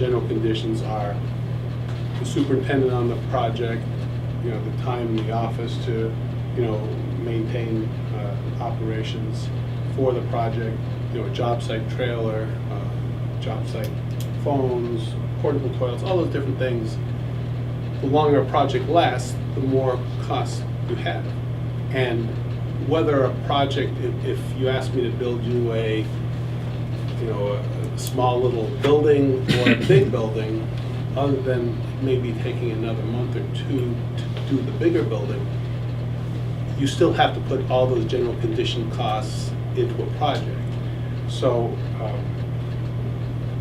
general conditions are the superintendent on the project, the time in the office to, maintain operations for the project, a job site trailer, job site phones, portable toilets, all those different things. The longer a project lasts, the more costs you have. And whether a project, if you ask me to build you a small little building or a big building, other than maybe taking another month or two to do the bigger building, you still have to put all those general condition costs into a project. So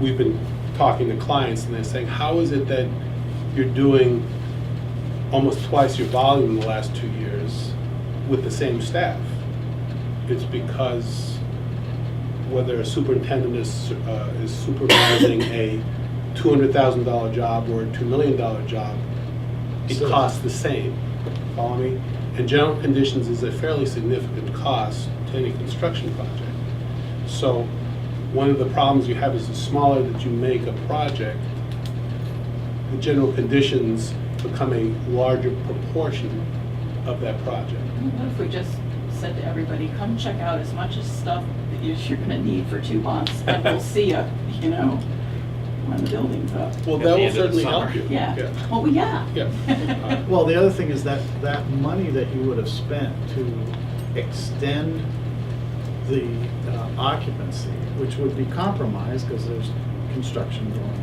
we've been talking to clients and they're saying, how is it that you're doing almost twice your volume in the last 2 years with the same staff? It's because whether a superintendent is supervising a $200,000 job or a $2 million job, it costs the same. Follow me? And general conditions is a fairly significant cost to any construction project. So one of the problems you have is the smaller that you make a project, the general conditions become a larger proportion of that project. What if we just said to everybody, come check out as much as stuff that you're going to need for 2 months, and we'll see you, when the building's up. Well, At that the will end of the certainly summer. help you. Yeah. Well, yeah. Yeah. Well, the other thing is that money that you would have spent to extend the occupancy, which would be compromised because there's construction going on,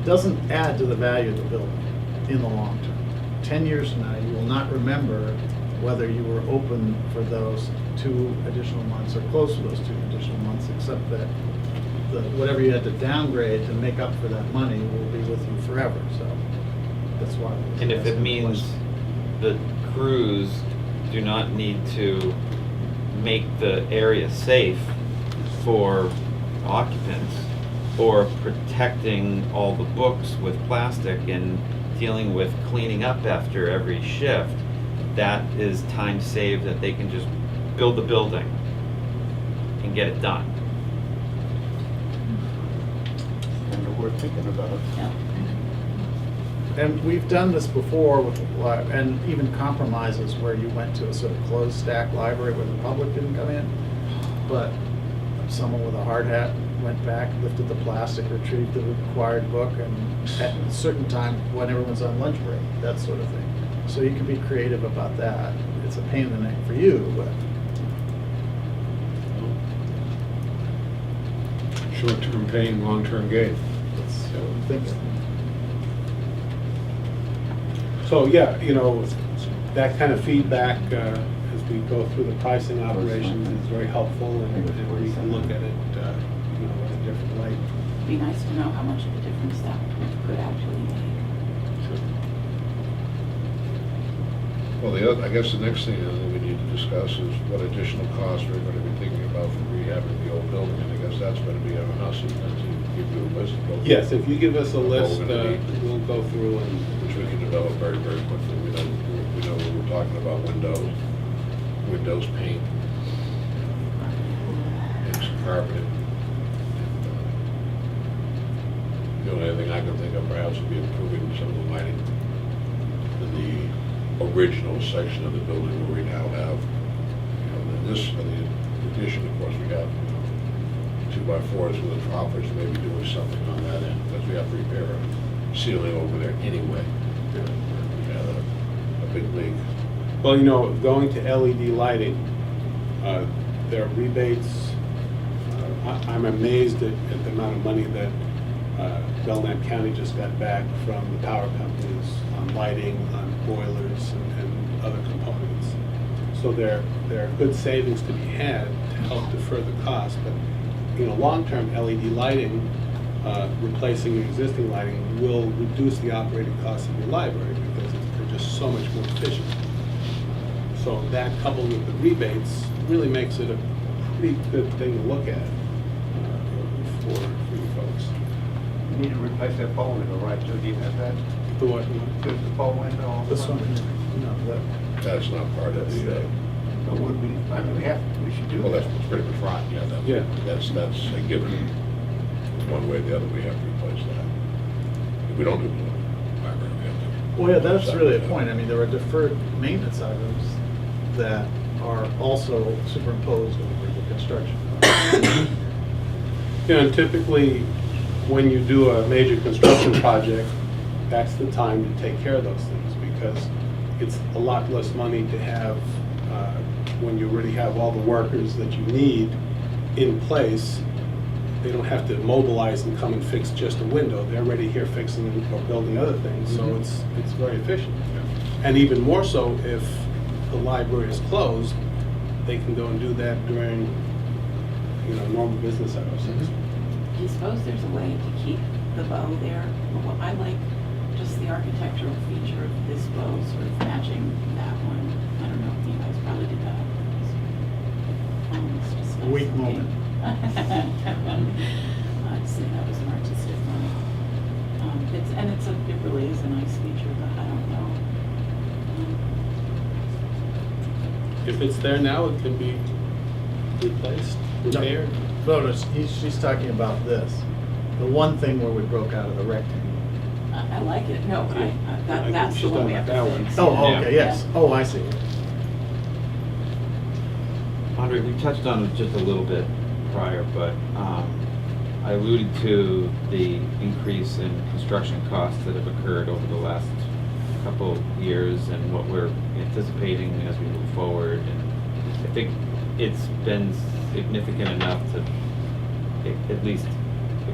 doesn't add to the value of the building in the long term. 10 years from now, you will not remember whether you were open for those 2 additional months or close to those 2 additional months, except that whatever you had to downgrade to make up for that money will be with you forever. So that's why. And if it means the crews do not need to make the area safe for occupants or protecting all the books with plastic and dealing with cleaning up after every shift, that is time saved that they can just build the building and get it done. And we're thinking about it. Yeah. And we've done this before with, and even compromises where you went to a sort of closed stack library where the public didn't come in, but someone with a hard hat went back, lifted the plastic, retrieved the required book, and at a certain time when everyone's on lunch break, that sort of thing. So you can be creative about that. It's a pain in the neck for you, but Short-term pain, long-term gain. that's what I'm thinking. So, yeah, that kind of feedback as we go through the pricing operations is very helpful, and we can look at it, in a different light. It'd be nice to know how much of a difference that could actually make. Well, I guess the next thing that we need to discuss is what additional costs we're going to be thinking about for rehabbing the old building, and I guess that's going to be on us, and to give you a list of those. Yes, if you give us a list, What we're gonna need. we'll go through and. Which we can develop very, very quickly. We know when we're talking about windows, paint, and some carpeting. And, the only other thing I can think of perhaps would be improving some of the lighting in the original section of the building where we now have, the addition, of course, we have 2x4s with the troffers, maybe doing something on that end, because we have to repair a ceiling over there anyway. We had a big leak. Well, going to LED lighting, there are rebates. I'm amazed at the amount of money that Belknap County just got back from the power companies on lighting, on boilers, and other components. So there are good savings to be had to help defer the cost. But long-term LED lighting, replacing existing lighting, will reduce the operating costs of your library because they're just so much more efficient. So that, coupled with the rebates, really makes it a pretty good thing to look at for you folks. You need to replace that bow window, right, Joe? Do you have that? The what? The bow window? This one, no, That's not part of the, But would we, we should do well, that. that's pretty much right, yeah. Yeah. That's a given. one way or the other, we have to replace that. If we don't do building, library, we have to. Well, yeah, that's really a point. I mean, there are deferred maintenance items that are also superimposed over the construction. You know, and typically, when you do a major construction project, that's the time to take care of those things, because it's a lot less money to have, when you already have all the workers that you need in place. They don't have to mobilize and come and fix just a window. They're already here fixing or building other things, so Mhm. it's very efficient. And even more so if the library is closed, they can go and do that during, normal business hours. Mhm. Do you suppose there's a way to keep the bow there? Well, I like just the architectural feature of this bow sort of matching that one. I don't know if you guys probably did that. It's just nice Weak looking. moment. I'd say that was an artistic one. It really is a nice feature, but I don't know. If it's there now, it can be replaced, repaired. Notice, she's talking about this, the one thing where we broke out of the rectangle. I like it. No, I think that's the she's one we talking have about to that one. fix. Oh, Yeah. okay, yes. Oh, I see. Andre, we touched on it just a little bit prior, but I alluded to the increase in construction costs that have occurred over the last couple years and what we're anticipating as we move forward. And I think it's been significant enough to at least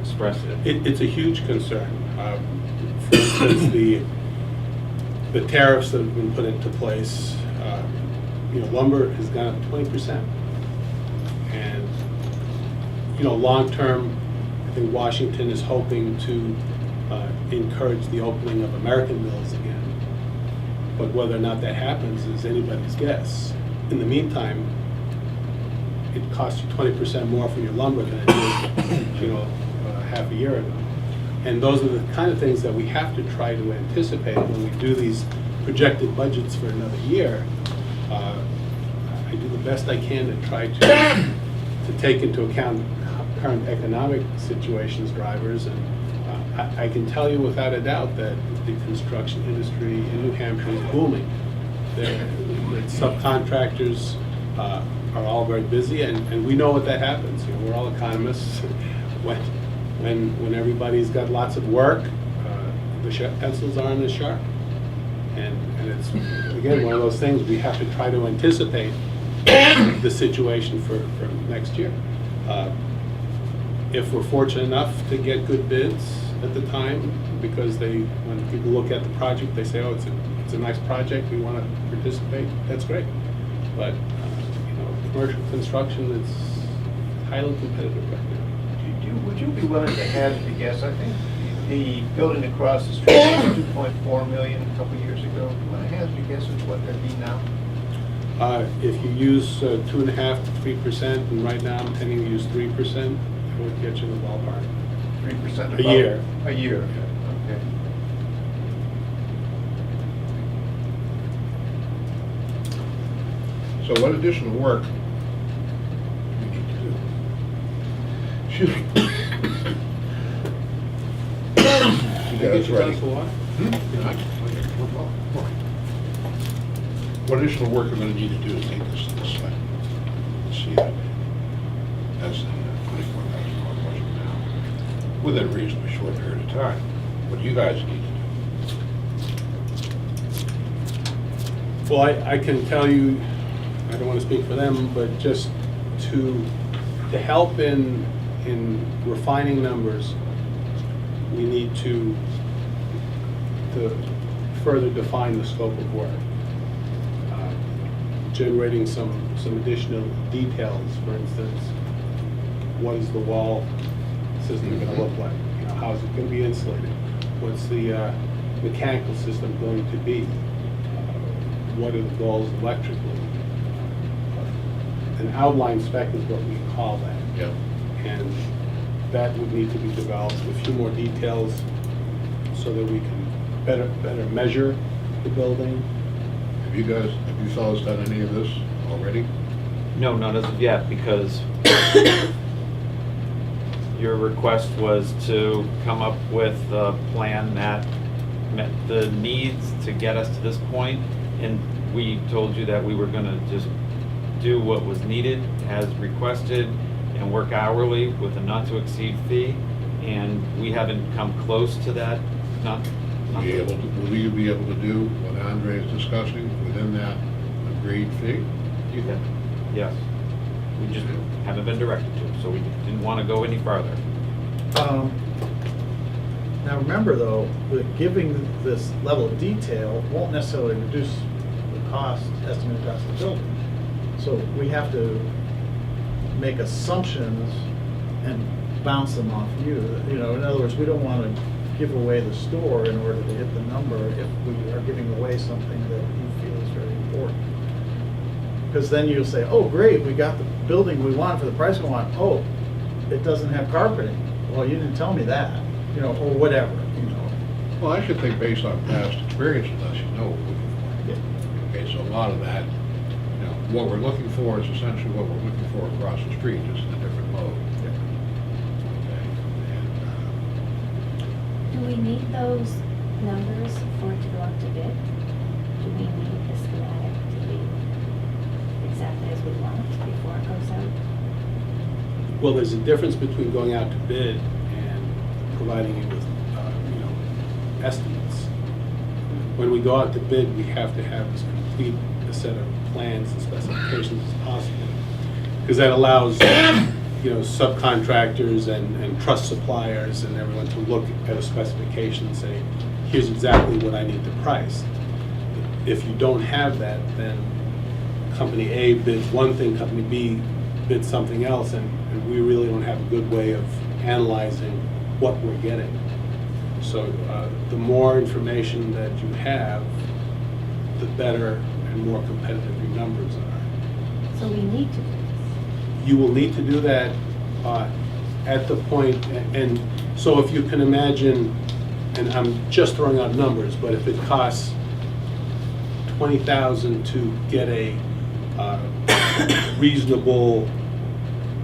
express it. It's a huge concern. For instance, the tariffs that have been put into place, lumber has gone up 20%. And, long-term, I think Washington is hoping to encourage the opening of American mills again. But whether or not that happens is anybody's guess. In the meantime, it costs you 20% more for your lumber than it did, half a year ago. And those are the kind of things that we have to try to anticipate when we do these projected budgets for another year. I do the best I can to try to take into account current economic situations, drivers, and I can tell you without a doubt that the construction industry in New Hampshire is booming. The subcontractors are all very busy, and we know what that happens. We're all economists. When everybody's got lots of work, the pencils aren't as sharp. And it's, again, one of those things we have to try to anticipate the situation for next year. If we're fortunate enough to get good bids at the time, because when people look at the project, they say, oh, it's a nice project, we want to participate, that's great. But, commercial construction, it's highly competitive right now. Would you be willing to hazard a guess? I think the building across the street was 2.4 million a couple of years ago. Do you want to hazard a guess at what that'd be now? If you use 2.5% to 3%, and right now I'm tending to use 3%, it would get you in the ballpark. 3% A year. A year, okay. So what additional work do we need to do? Excuse me. You guys ready? What additional work we're gonna need to do to take this site? Let's see that. That's the $24,000 budget now, within a reasonably short period of time. What do you guys need to do? Well, I can tell you, I don't want to speak for them, but just to help in refining numbers, we need to further define the scope of work. Generating some additional details, for instance, what is the wall system going to look like? How is it going to be insulated? What's the mechanical system going to be? What are the goals electrically? An outline spec is what we call that. Yeah. And that would need to be developed with a few more details so that we can better measure the building. Have you fellas done any of this already? No, not as of yet, because your request was to come up with a plan that met the needs to get us to this point, and we told you that we were gonna just do what was needed as requested and work hourly with a not-to-exceed fee, and we haven't come close to that, Will you be able to do what Andre is discussing within that agreed fee? You have, yes. We just haven't been directed to, so we didn't want to go any farther. Now remember though, giving this level of detail won't necessarily reduce the cost, estimated cost of the building. So we have to make assumptions and bounce them off you. You know, in other words, we don't want to give away the store in order to hit the number if we are giving away something that you feel is very important. Because then you'll say, oh great, we got the building we want for the price we want. Oh, it doesn't have carpeting. Well, you didn't tell me that, you know, or whatever, you know. Well, I should think based on past experience, unless you know what we're looking for. Okay, so a lot of that, you know, what we're looking for is essentially what we're looking for across the street, just in a different mode. Okay, and, Do we need those numbers for it to go up to bid? Do we need the schematic to be exactly as we want before it goes out? Well, there's a difference between going out to bid and providing you with, you know, estimates. When we go out to bid, we have to have as complete a set of plans and specifications as possible. Because that allows, you know, subcontractors and truss suppliers and everyone to look at a specification and say, here's exactly what I need to price. If you don't have that, then company A bids one thing, company B bids something else, and we really don't have a good way of analyzing what we're getting. So the more information that you have, the better and more competitive your numbers are. So we need to do this. You will need to do that at the point, and so if you can imagine, and I'm just throwing out numbers, but if it costs $20,000 to get a reasonable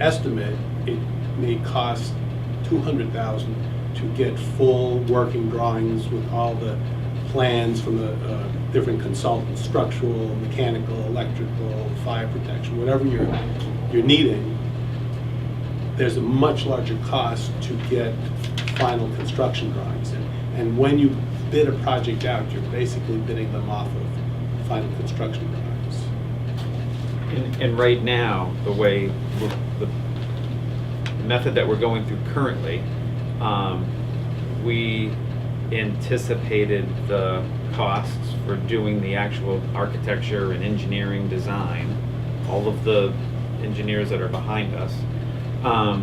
estimate, it may cost $200,000 to get full working drawings with all the plans from the different consultants, structural, mechanical, electrical, fire protection, whatever you're needing. There's a much larger cost to get final construction drawings. And when you bid a project out, you're basically bidding them off of final construction drawings. And right now, the way, the method that we're going through currently, we anticipated the costs for doing the actual architecture and engineering design, all of the engineers that are behind us, are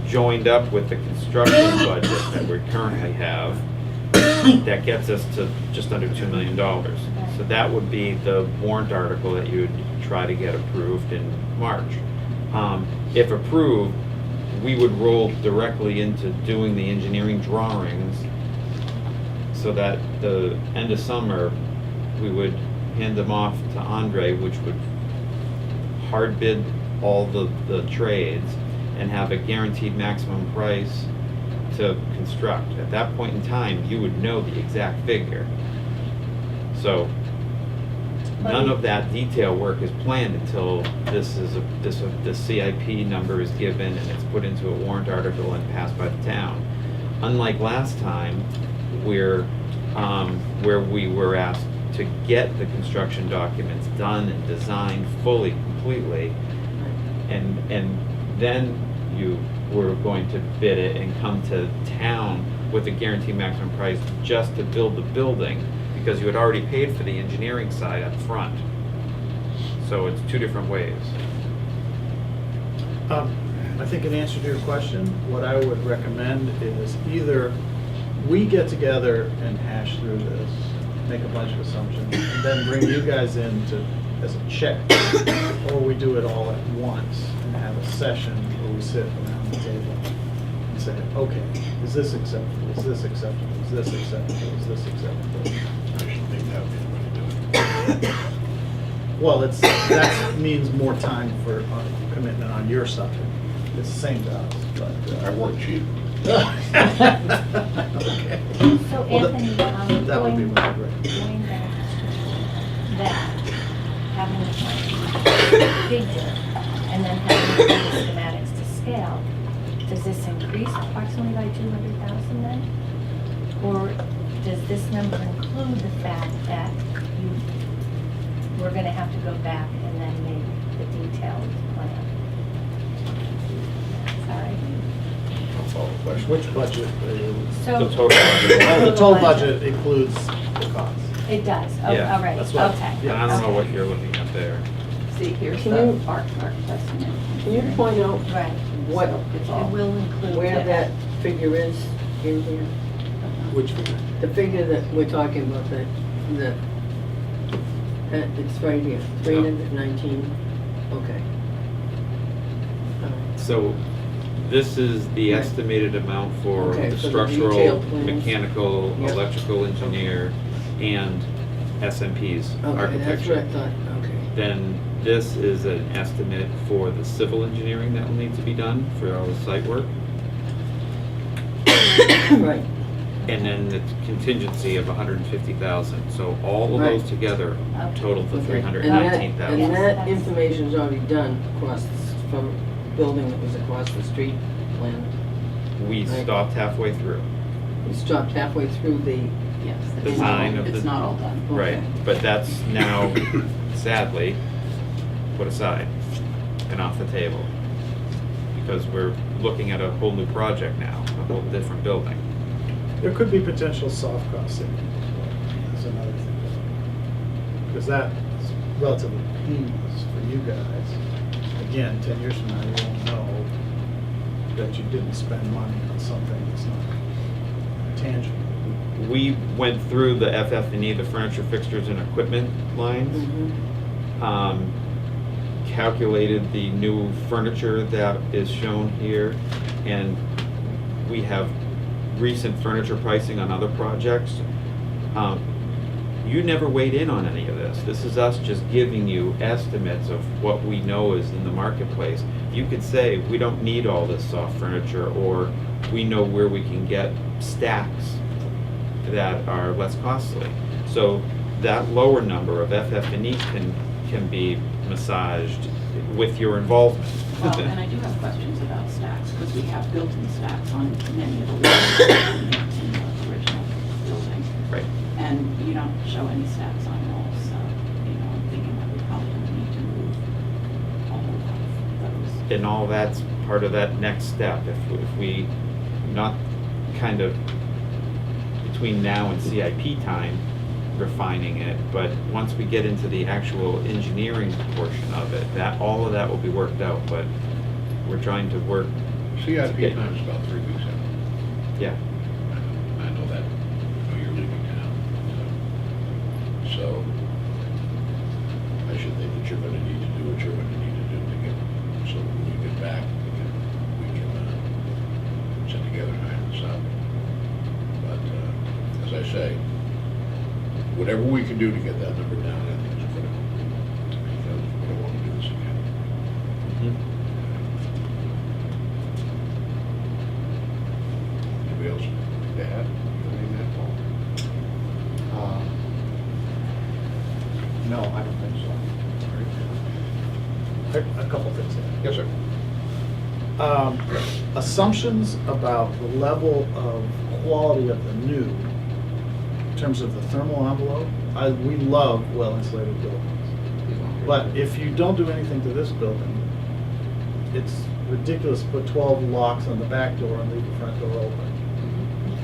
joined up with the construction budget that we currently have. That gets us to just under $2 million. So that would be the warrant article that you would try to get approved in March. If approved, we would roll directly into doing the engineering drawings so that the end of summer, we would hand them off to Andre, which would hard bid all the trades and have a guaranteed maximum price to construct. At that point in time, you would know the exact figure. So none of that detail work is planned until the CIP number is given and it's put into a warrant article and passed by the town. Unlike last time, where we were asked to get the construction documents done and designed fully, completely, and then you were going to bid it and come to town with a guaranteed maximum price just to build the building, because you had already paid for the engineering side up front. So it's two different ways. I think in answer to your question, what I would recommend is either we get together and hash through this, make a bunch of assumptions, and then bring you guys in as a check, or we do it all at once and have a session where we sit around the table and say, okay, is this acceptable? Is this acceptable? Is this acceptable? Is this acceptable? I should think that would be the way to do it. Well, that means more time for commitment on your side. It's the same to us, but. I work cheap. Okay. So Well, Anthony, that would be going really great. back to that, having the figure, and then having the schematics to scale, does this increase approximately by 200,000 then? Or does this number include the fact that we're gonna have to go back and then make the detailed plan? Sorry. I'll follow the question. Which budget? So. The total budget. Oh, the total budget includes the cost. It does, oh, Yeah. all right, That's what- okay. And I don't know what okay. you're looking at there. See, here's Can the you- architect's estimate. Can you point out Right, what, So it's it all- will include. where that figure is in here? Which figure? The figure that we're talking about, it's right here, 319, okay. All right. So this is the Right. estimated amount for Okay, the for the structural, detailed plans. mechanical, Yep. electrical engineer, and SMP's Okay, that's what I architecture. thought, okay. Then this is an estimate for the civil engineering that will need to be done for all the site work. Right, And then the contingency of 150,000. So all of those Right. together Okay. total to okay. 319,000. And Yes, that that's- information's already done across, from building that was across the street plan. We Right. stopped halfway through. We stopped halfway through the, Yes, it's not, Design of it's the- not all done. Right, Okay. but that's now sadly put aside and off the table. Because we're looking at a whole new project now, a whole different building. There could be potential soft cost savings. That's another thing. Because that is relatively painless for you guys. Again, 10 years from now, you won't know that you didn't spend money on something that's not tangible. We went through the FF&E, the furniture, fixtures, and equipment lines. mhm. Calculated the new furniture that is shown here, and we have recent furniture pricing on other projects. You never weighed in on any of this. This is us just giving you estimates of what we know is in the marketplace. You could say, we don't need all this soft furniture, or we know where we can get stacks that are less costly. So that lower number of FF&E can be massaged with your involvement. Well, and I do have questions about stacks, because we have built-in stacks on many of the walls in the original building. Right. And you don't show any stacks on walls, so, I'm thinking that we probably don't need to move a whole lot of those. And all that's part of that next step. If we, not kind of between now and CIP time, refining it, but once we get into the actual engineering portion of it, all of that will be worked out, but we're trying to work. CIP Okay. time is about 3 weeks out. Yeah, I know that, I know you're leaving town. So I should think that you're gonna need to do what you're gonna need to do to get, so when you get back, we can sit together and iron this out. But as I say, whatever we can do to get that number down, I think is critical. Because we don't want to do this again. Anybody else to add? Anything that, Paul? No, I don't think so. A couple things here. Yes, sir. Assumptions about the level of quality of the new, in terms of the thermal envelope, we love well-insulated buildings. But if you don't do anything to this building, it's ridiculous to put 12 locks on the back door and leave the front door open.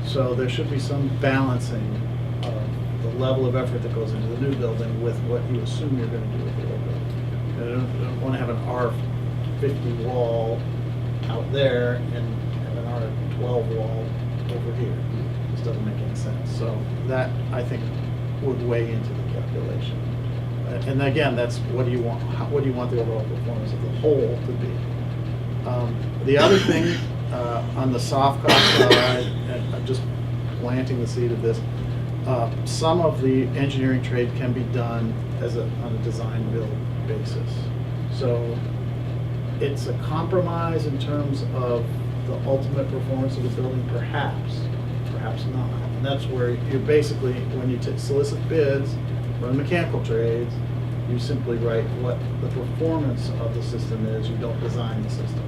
So there should be some balancing of the level of effort that goes into the new building with what you assume you're going to do with the old building. And I don't want to have an R50 wall out there and an R12 wall over here. This doesn't make any sense. So that, I think, would weigh into the calculation. And again, that's what do you want? What do you want the overall performance of the whole to be? The other thing on the soft cost side, and I'm just planting the seed of this, Some of the engineering trade can be done on a design-build basis. So it's a compromise in terms of the ultimate performance of the building, perhaps not. And that's where you're basically, when you solicit bids, run mechanical trades, you simply write what the performance of the system is, you don't design the system.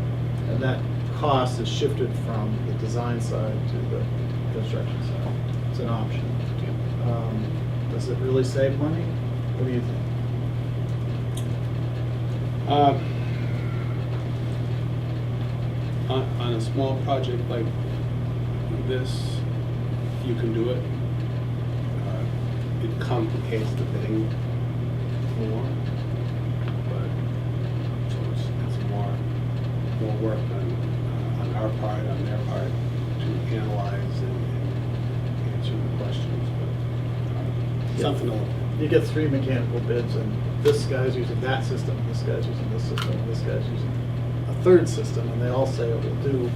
And that cost is shifted from the design side to the construction side. It's an option. Does it really save money? What do you think? On a small project like this, you can do it. It complicates the bidding more, but so it's more work on our part, on their part, to analyze and answer the questions. But something to look at. You get 3 mechanical bids, and this guy's using that system, this guy's using this system, and this guy's using a third system, and they all say it will do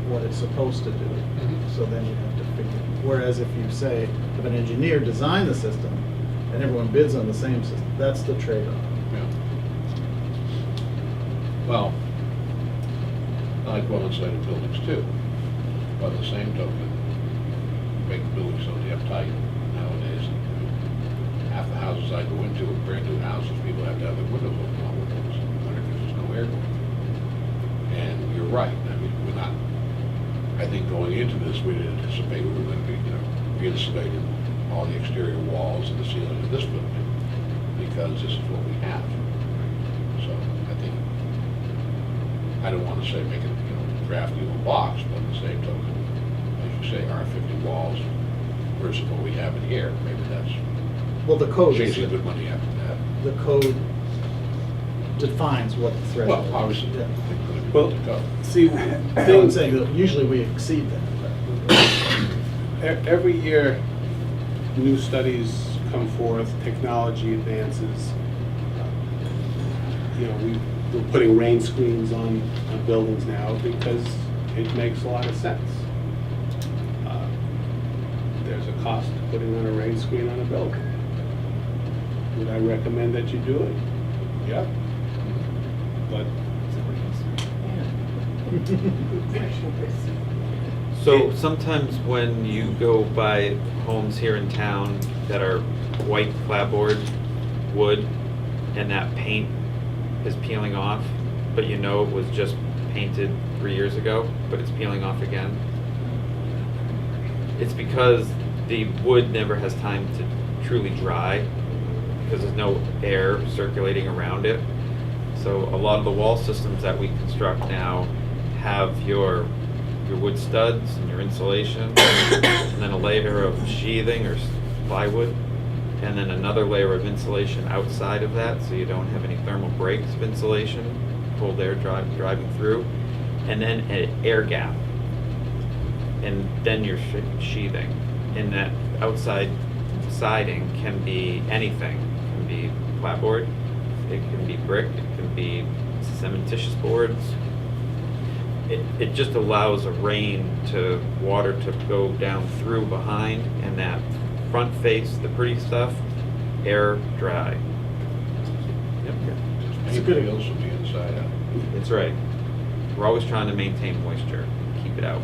what it's supposed to do. Mhm. So then you have to figure. Whereas if you say, if an engineer designed the system, and everyone bids on the same system, that's the trade-off. Yeah. Well, I like well-insulated buildings too, by the same token, make the buildings so damn tight nowadays. Half the houses I go into are brand-new houses, people have to have their windows open all windows, because there's no air going. And you're right, I mean, we're not, I think going into this, we didn't anticipate we were gonna be, re-insulating all the exterior walls and the ceiling of this building, because this is what we have. So I think, I don't want to say make it, drafty little box, but at the same token, as you say, our 50 walls versus what we have in here, maybe that's Well, the code is, chasing good money after that. the code defines what the threshold is. Well, obviously, Yeah. it's going to be Well, to go. see, I'm things, saying that usually we exceed that. every year, new studies come forth, technology advances. We're putting rain screens on buildings now because it makes a lot of sense. There's a cost to putting on a rain screen on a building. Would I recommend that you do it? Yep. But So sometimes when you go by homes here in town that are white clapboard wood and that paint is peeling off, but you know it was just painted 3 years ago, but it's peeling off again, it's because the wood never has time to truly dry because there's no air circulating around it. So a lot of the wall systems that we construct now have your wood studs and your insulation, and then a layer of sheathing or plywood, and then another layer of insulation outside of that, so you don't have any thermal breaks of insulation, cold air driving through, and then an air gap, and then your sheathing. And that outside siding can be anything. It can be clapboard, it can be brick, it can be cementitious boards. It just allows a water to go down through behind, and that front face, the pretty stuff, air dry. Yep. Just paint peels from the inside out. That's right. We're always trying to maintain moisture, keep it out.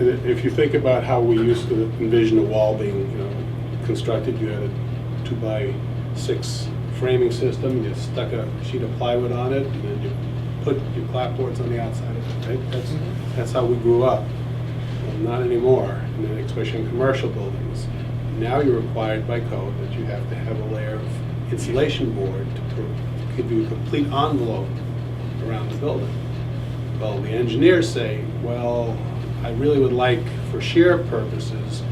And if you think about how we used to envision a wall being, constructed, you had a 2x6 framing system, you stuck a sheet of plywood on it, and then you put your clapboards on the outside of it, right? That's how we grew up. Well, not anymore, and then especially in commercial buildings. Now you're required by code that you have to have a layer of insulation board to give you a complete envelope around the building. Well, the engineers say, well, I really would like, for shear purposes,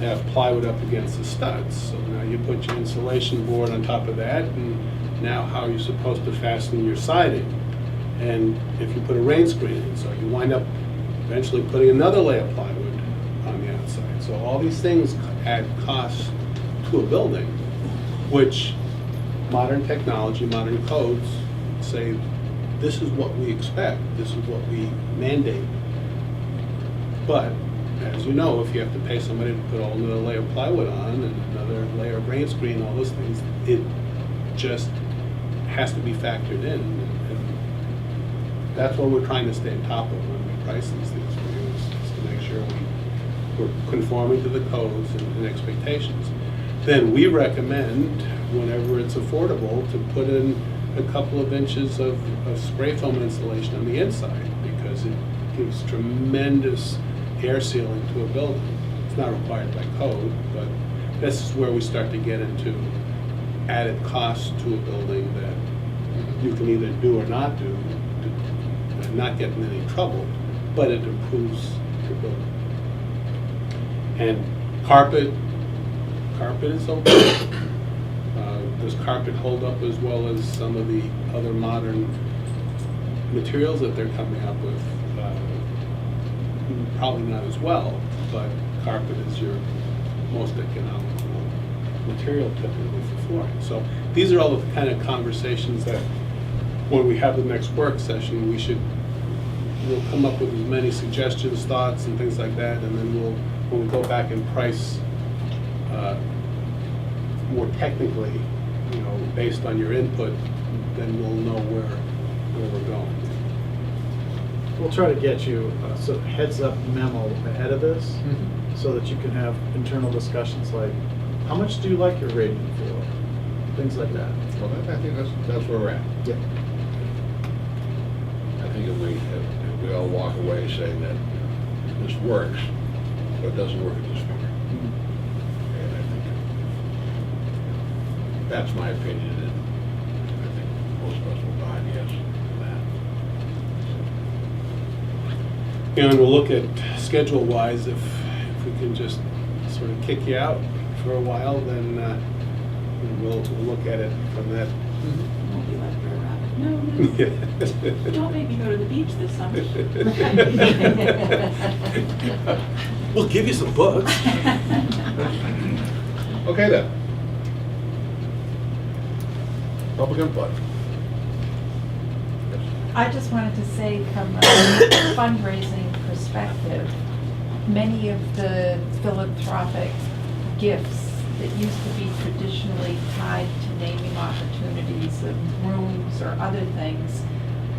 to have plywood up against the studs. So now you put your insulation board on top of that, and now how are you supposed to fasten your siding? And if you put a rain screen in, so you wind up eventually putting another layer of plywood on the outside. So all these things add costs to a building, which modern technology, modern codes say, this is what we expect, this is what we mandate. But as you know, if you have to pay somebody to put a whole another layer of plywood on and another layer of rain screen, all those things, it just has to be factored in. And that's what we're trying to stay on top of when we price these things for you, is to make sure we're conforming to the codes and expectations. Then we recommend, whenever it's affordable, to put in a couple of inches of spray foam insulation on the inside, because it gives tremendous air sealing to a building. It's not required by code, but this is where we start to get into added costs to a building that you can either do or not do, and not get in any trouble, but it improves your building. And carpet is okay. Does carpet hold up as well as some of the other modern materials that they're coming up with? Probably not as well, but carpet is your most economical material typically for flooring. So these are all the kind of conversations that when we have the next work session, we'll come up with as many suggestions, thoughts, and things like that, and then when we go back and price more technically, based on your input, then we'll know where we're going. We'll try to get you a sort of heads-up memo ahead of this, so that you can have internal discussions like, how much do you like your radiant floor? Things like that. Well, I think that's where we're at. Yeah. I think if we all walk away saying that this works, but it doesn't work at this figure. And I think that's my opinion, and I think most of us will nod yes to that. And we'll look at schedule-wise, if we can just sort of kick you out for a while, then we'll look at it from that. Won't be left for a rabbit. No, don't make me go to the beach this summer. We'll give you some books. Okay then. Public input. I just wanted to say, from a fundraising perspective, many of the philanthropic gifts that used to be traditionally tied to naming opportunities of rooms or other things,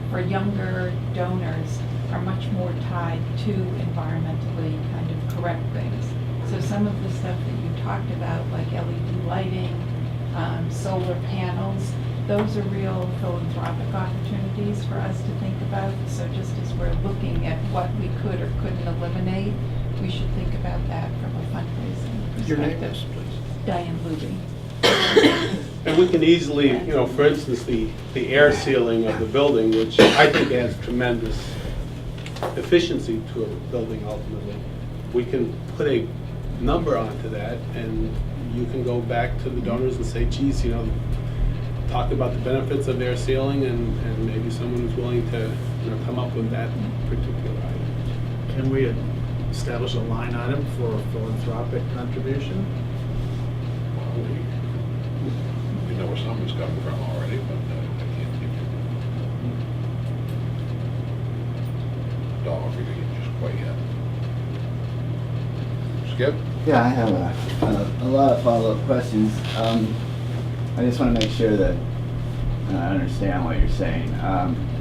for younger donors, are much more tied to environmentally kind of correct things. So some of the stuff that you talked about, like LED lighting, solar panels, those are real philanthropic opportunities for us to think about. So just as we're looking at what we could or couldn't eliminate, we should think about that from a fundraising perspective. Your name is, please. Diane Luby. And we can easily, for instance, the air sealing of the building, which I think adds tremendous efficiency to a building ultimately. We can put a number onto that, and you can go back to the donors and say, geez, talk about the benefits of air sealing, and maybe someone is willing to come up with that particular item. Can we establish a line item for philanthropic contribution? Well, we know where someone's coming from already, but I can't give you a dollar figure just quite yet. Skip? Yeah, I have a lot of follow-up questions. I just want to make sure that I understand what you're saying.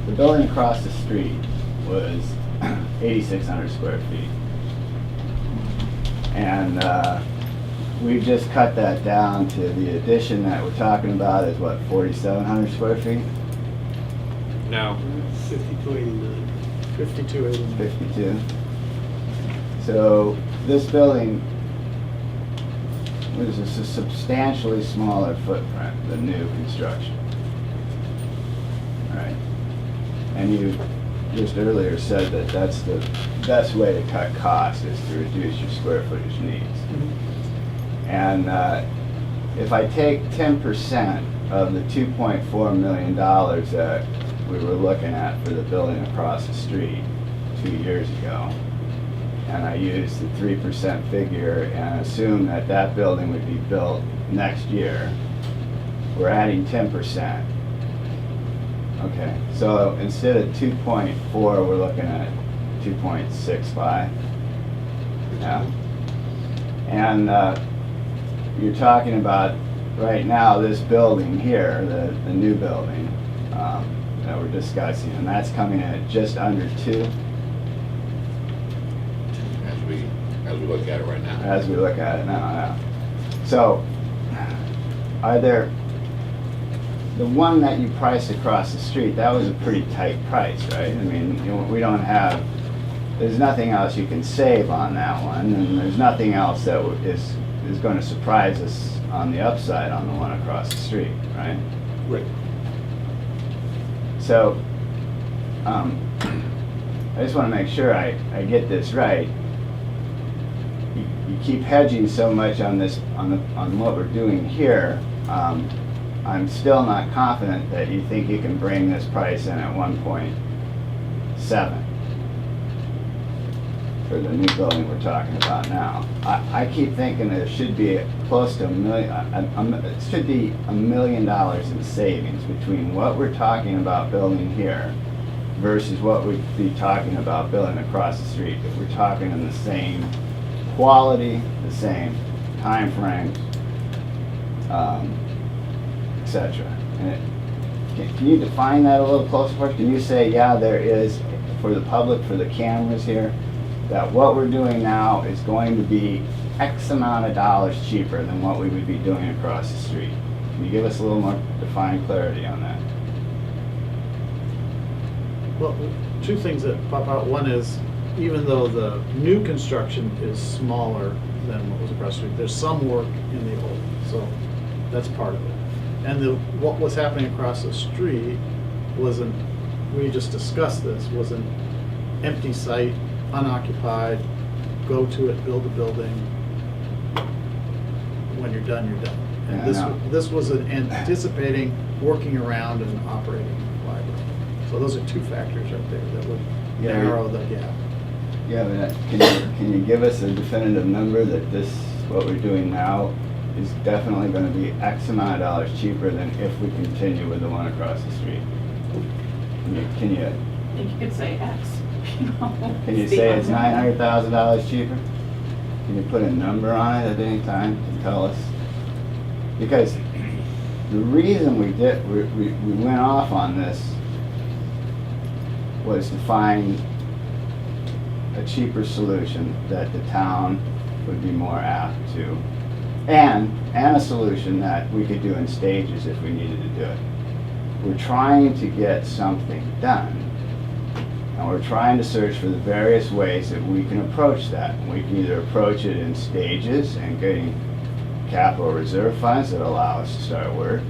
The building across the street was 8,600 square feet. And we've just cut that down to the addition that we're talking about is what, 4,700 square feet? No. 5289. 5289. 52. So this building was a substantially smaller footprint than new construction. Right. And you just earlier said that that's the best way to cut costs, is to reduce your square footage needs. And if I take 10% of the $2.4 million that we were looking at for the building across the street 2 years ago, and I use the 3% figure and assume that that building would be built next year, we're adding 10%. Okay, so instead of 2.4, we're looking at 2.65. Yeah. And you're talking about, right now, this building here, the new building that we're discussing, and that's coming in at just under 2 As we look at it right now. as we look at it now, yeah. So, are there, the one that you priced across the street, that was a pretty tight price, right? I mean, we don't have, there's nothing else you can save on that one, and there's nothing else that is going to surprise us on the upside on the one across the street, right? Right. So, I just want to make sure I get this right. You keep hedging so much on this, on what we're doing here. I'm still not confident that you think you can bring this price in at 1.7 for the new building we're talking about now. I keep thinking there should be close to $1 million, it should be $1 million in savings between what we're talking about building here versus what we'd be talking about building across the street. If we're talking in the same quality, the same time frames, etc. Can you define that a little closer for us? Can you say, yeah, there is, for the public, for the cameras here, that what we're doing now is going to be X amount of dollars cheaper than what we would be doing across the street? Can you give us a little more defined clarity on that? Well, two things that pop out. One is, even though the new construction is smaller than what was across the street, there's some work in the old, so that's part of it. And what was happening across the street wasn't, we just discussed this, was an empty site, unoccupied, go to it, build a building. When you're done, you're done. And Yeah, this was an anticipating, working around and operating library. So those are two factors right there that would Yeah, narrow the gap. Yeah, but can you give us a definitive number that this, what we're doing now, is definitely going to be X amount of dollars cheaper than if we continue with the one across the street? Can you I think you could say X, you know. Can you say it's $900,000 cheaper? Can you put a number on it at any time to tell us? Because the reason we went off on this was to find a cheaper solution that the town would be more apt to, and a solution that we could do in stages if we needed to do it. We're trying to get something done, and we're trying to search for the various ways that we can approach that. We can either approach it in stages and getting capital reserve funds that allow us to start work.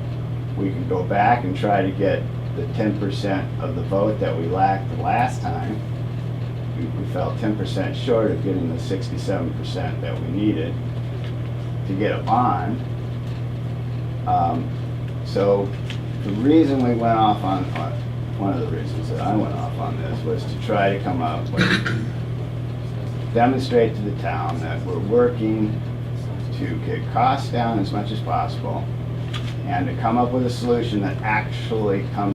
We can go back and try to get the 10% of the vote that we lacked the last time. We fell 10% short of getting the 67% that we needed to get a bond. So the reason we went off on, one of the reasons that I went off on this was to try to come up with, demonstrate to the town that we're working to get costs down as much as possible and to come up with a solution that actually comes